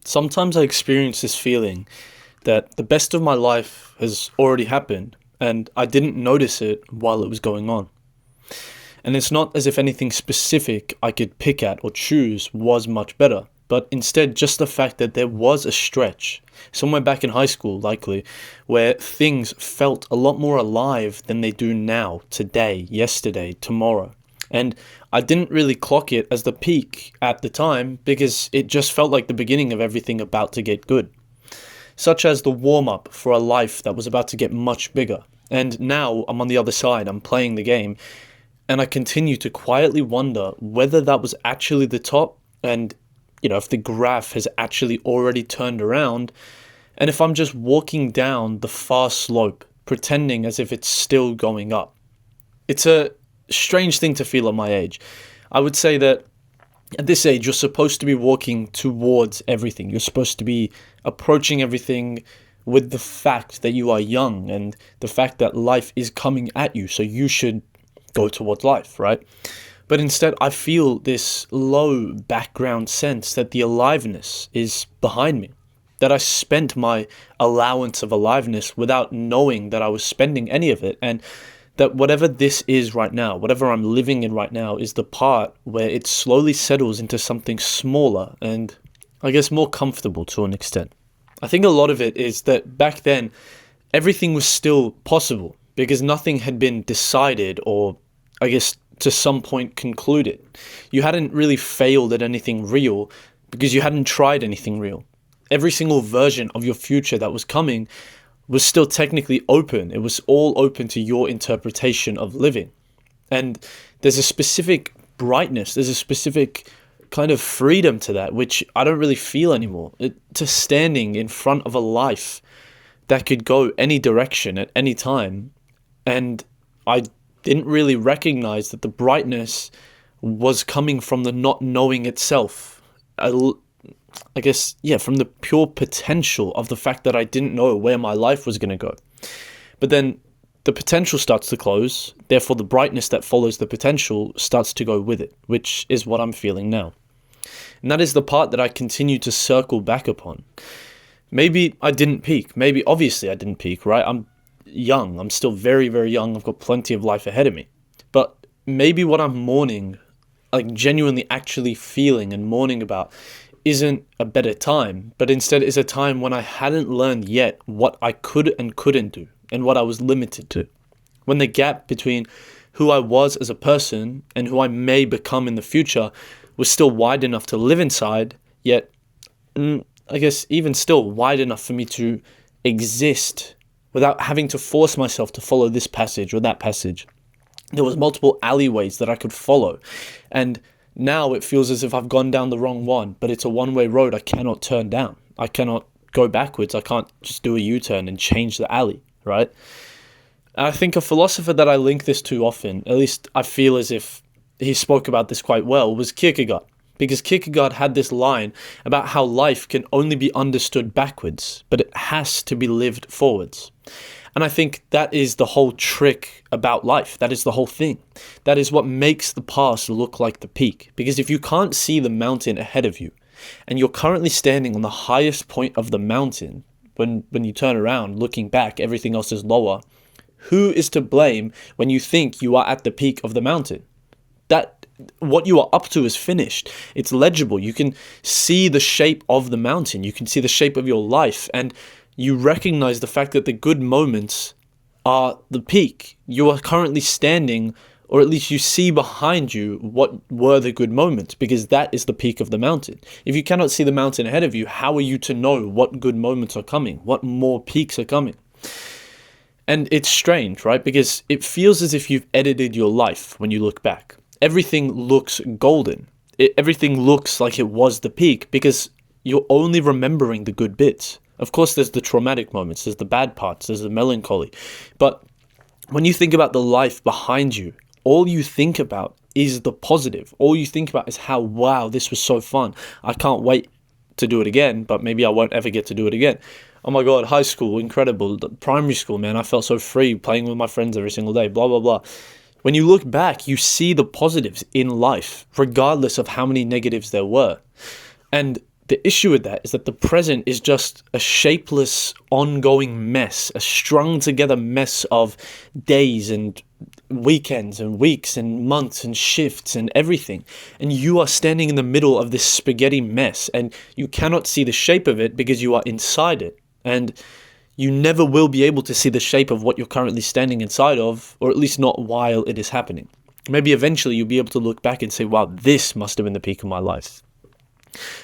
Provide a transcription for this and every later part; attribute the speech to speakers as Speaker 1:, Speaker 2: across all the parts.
Speaker 1: Sometimes I experience this feeling that the best of my life has already happened and I didn't notice it while it was going on. And it's not as if anything specific I could pick at or choose was much better, but instead just the fact that there was a stretch, somewhere back in high school likely, where things felt a lot more alive than they do now, today, yesterday, tomorrow. And I didn't really clock it as the peak at the time because it just felt like the beginning of everything about to get good. Such as the warm-up for a life that was about to get much bigger. And now I'm on the other side, I'm playing the game, and I continue to quietly wonder whether that was actually the top and, if the graph has actually already turned around, and if I'm just walking down the far slope, pretending as if it's still going up. It's a strange thing to feel at my age. I would say that at this age, you're supposed to be walking towards everything. You're supposed to be approaching everything with the fact that you are young and the fact that life is coming at you. So you should go towards life, right? But instead, I feel this low background sense that the aliveness is behind me. That I spent my allowance of aliveness without knowing that I was spending any of it. And that whatever this is right now, whatever I'm living in right now, is the part where it slowly settles into something smaller and, I guess, more comfortable to an extent. I think a lot of it is that back then, everything was still possible because nothing had been decided or, I guess, to some point concluded. You hadn't really failed at anything real because you hadn't tried anything real. Every single version of your future that was coming was still technically open. It was all open to your interpretation of living. And there's a specific brightness, there's a specific kind of freedom to that, which I don't really feel anymore. To standing in front of a life that could go any direction at any time. And I didn't really recognize that the brightness was coming from the not knowing itself. I guess, from the pure potential of the fact that I didn't know where my life was going to go. But then the potential starts to close, therefore the brightness that follows the potential starts to go with it, which is what I'm feeling now. And that is the part that I continue to circle back upon. Maybe I didn't peak. Maybe, obviously I didn't peak, right? I'm young. I'm still very, very young. I've got plenty of life ahead of me. But maybe what I'm mourning, like genuinely actually feeling and mourning about, isn't a better time, but instead is a time when I hadn't learned yet what I could and couldn't do and what I was limited to. When the gap between who I was as a person and who I may become in the future was still wide enough to live inside, yet, I guess even still wide enough for me to exist without having to force myself to follow this passage or that passage. There was multiple alleyways that I could follow, and now it feels as if I've gone down the wrong one, but it's a one-way road I cannot turn down. I cannot go backwards. I can't just do a U-turn and change the alley, right? And I think a philosopher that I link this to often, at least I feel as if he spoke about this quite well, was Kierkegaard. Because Kierkegaard had this line about how life can only be understood backwards, but it has to be lived forwards. And I think that is the whole trick about life. That is the whole thing. That is what makes the past look like the peak. Because if you can't see the mountain ahead of you, and you're currently standing on the highest point of the mountain, when you turn around, looking back, everything else is lower, who is to blame when you think you are at the peak of the mountain? That what you are up to is finished. It's legible. You can see the shape of the mountain. You can see the shape of your life. And you recognize the fact that the good moments are the peak. You are currently standing, or at least you see behind you what were the good moments, because that is the peak of the mountain. If you cannot see the mountain ahead of you, how are you to know what good moments are coming? What more peaks are coming? And it's strange, right? Because it feels as if you've edited your life when you look back. Everything looks golden. Everything looks like it was the peak because you're only remembering the good bits. Of course, there's the traumatic moments, there's the bad parts, there's the melancholy. But when you think about the life behind you, all you think about is the positive. All you think about is how, wow, this was so fun. I can't wait to do it again, but maybe I won't ever get to do it again. Oh my God, high school, incredible. Primary school, man, I felt so free playing with my friends every single day, blah, blah, blah. When you look back, you see the positives in life, regardless of how many negatives there were. And The issue with that is that the present is just a shapeless, ongoing mess, a strung together mess of days and weekends and weeks and months and shifts and everything. And you are standing in the middle of this spaghetti mess, and you cannot see the shape of it because you are inside it. And you never will be able to see the shape of what you're currently standing inside of, or at least not while it is happening. Maybe eventually you'll be able to look back and say, wow, this must have been the peak of my life.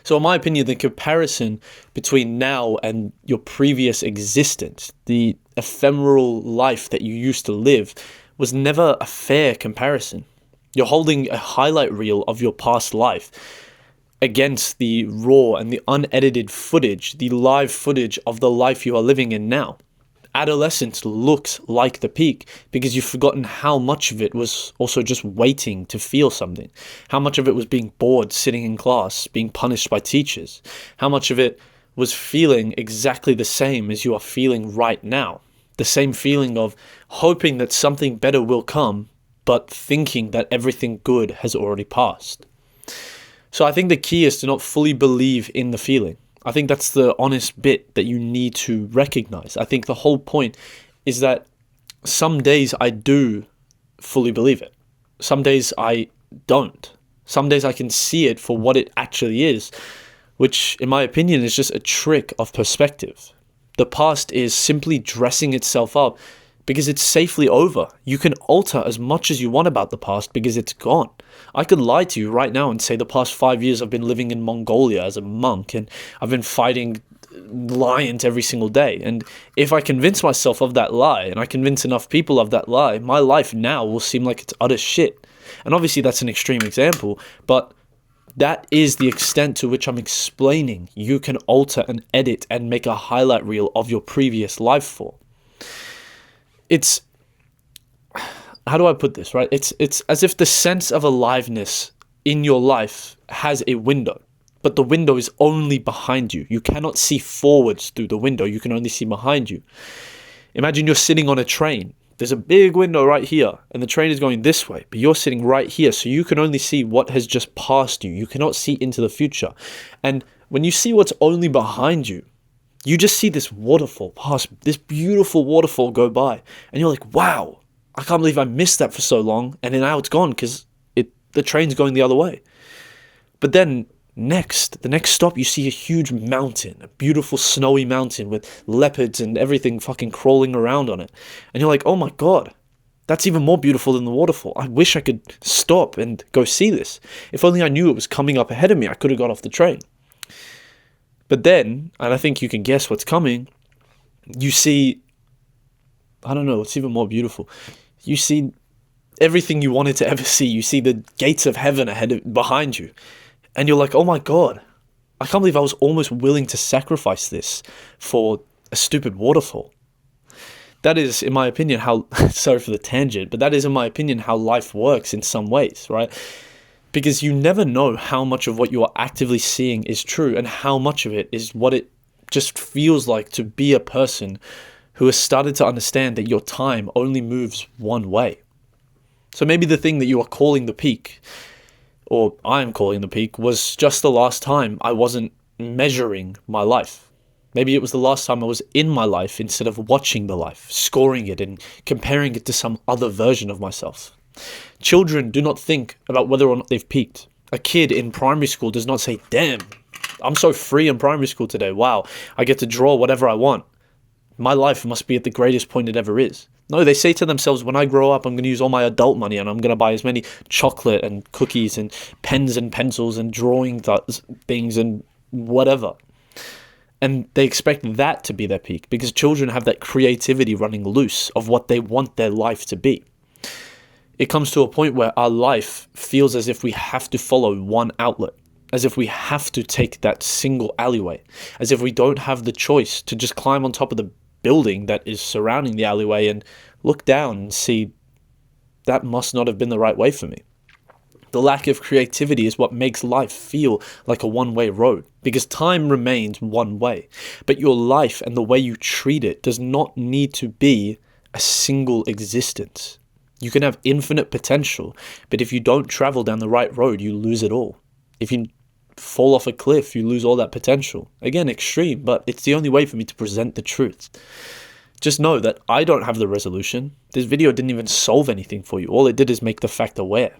Speaker 1: So in my opinion, the comparison between now and your previous existence, the ephemeral life that you used to live, was never a fair comparison. You're holding a highlight reel of your past life against the raw and the unedited footage, the live footage of the life you are living in now. Adolescence looks like the peak because you've forgotten how much of it was also just waiting to feel something. How much of it was being bored sitting in class, being punished by teachers. How much of it was feeling exactly the same as you are feeling right now. The same feeling of hoping that something better will come, but thinking that everything good has already passed. So I think the key is to not fully believe in the feeling. I think that's the honest bit that you need to recognize. I think the whole point is that some days I do fully believe it. Some days I don't. Some days I can see it for what it actually is, which in my opinion is just a trick of perspective. The past is simply dressing itself up because it's safely over. You can alter as much as you want about the past because it's gone. I could lie to you right now and say the past 5 years I've been living in Mongolia as a monk and I've been fighting lions every single day. And if I convince myself of that lie and I convince enough people of that lie, my life now will seem like it's utter shit. And obviously that's an extreme example, but that is the extent to which I'm explaining you can alter and edit and make a highlight reel of your previous life for. It's, how do I put this, right? It's as if the sense of aliveness in your life has a window, but the window is only behind you. You cannot see forwards through the window. You can only see behind you. Imagine you're sitting on a train. There's a big window right here, and the train is going this way, but you're sitting right here, so you can only see what has just passed you. You cannot see into the future. And when you see what's only behind you, you just see this waterfall pass, this beautiful waterfall go by, and you're like, wow, I can't believe I missed that for so long, and then now it's gone because the train's going the other way. But then the next stop, you see a huge mountain, a beautiful snowy mountain with leopards and everything fucking crawling around on it. And you're like, oh my God, that's even more beautiful than the waterfall. I wish I could stop and go see this. If only I knew it was coming up ahead of me, I could have got off the train. But then, and I think you can guess what's coming, you see, I don't know, it's even more beautiful. You see everything you wanted to ever see. You see the gates of heaven behind you. And you're like, oh my God, I can't believe I was almost willing to sacrifice this for a stupid waterfall. That is, in my opinion, how, sorry for the tangent, but that is, in my opinion, how life works in some ways, right? Because you never know how much of what you are actively seeing is true and how much of it is what it just feels like to be a person who has started to understand that your time only moves one way. So maybe the thing that you are calling the peak, or I'm calling the peak, was just the last time I wasn't measuring my life. Maybe it was the last time I was in my life instead of watching the life, scoring it and comparing it to some other version of myself. Children do not think about whether or not they've peaked. A kid in primary school does not say, damn, I'm so free in primary school today. Wow, I get to draw whatever I want. My life must be at the greatest point it ever is. No, they say to themselves, when I grow up, I'm going to use all my adult money and I'm going to buy as many chocolate and cookies and pens and pencils and drawing things and whatever. And they expect that to be their peak because children have that creativity running loose of what they want their life to be. It comes to a point where our life feels as if we have to follow one outlet, as if we have to take that single alleyway, as if we don't have the choice to just climb on top of the building that is surrounding the alleyway and look down and see that must not have been the right way for me. The lack of creativity is what makes life feel like a one-way road, because time remains one way, but your life and the way you treat it does not need to be a single existence. You can have infinite potential, but if you don't travel down the right road, you lose it all. If you fall off a cliff, you lose all that potential. Again, extreme, but it's the only way for me to present the truth. Just know that I don't have the resolution. This video didn't even solve anything for you. All it did is make the fact aware.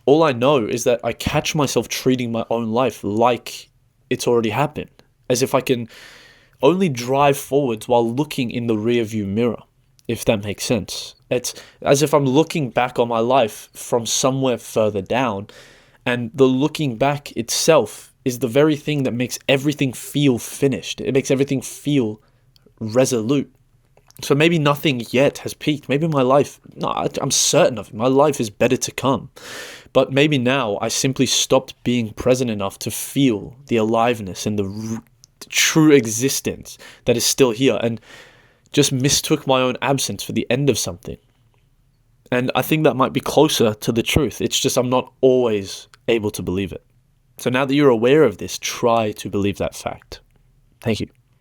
Speaker 1: All I know is that I catch myself treating my own life like it's already happened, as if I can only drive forwards while looking in the rearview mirror, if that makes sense. It's as if I'm looking back on my life from somewhere further down, and the looking back itself is the very thing that makes everything feel finished. It makes everything feel resolute. So maybe nothing yet has peaked. Maybe my life, no, I'm certain of it. My life is better to come. But maybe now I simply stopped being present enough to feel the aliveness and the true existence that is still here, and just mistook my own absence for the end of something. And I think that might be closer to the truth. It's just I'm not always able to believe it. So now that you're aware of this, try to believe that fact. Thank you.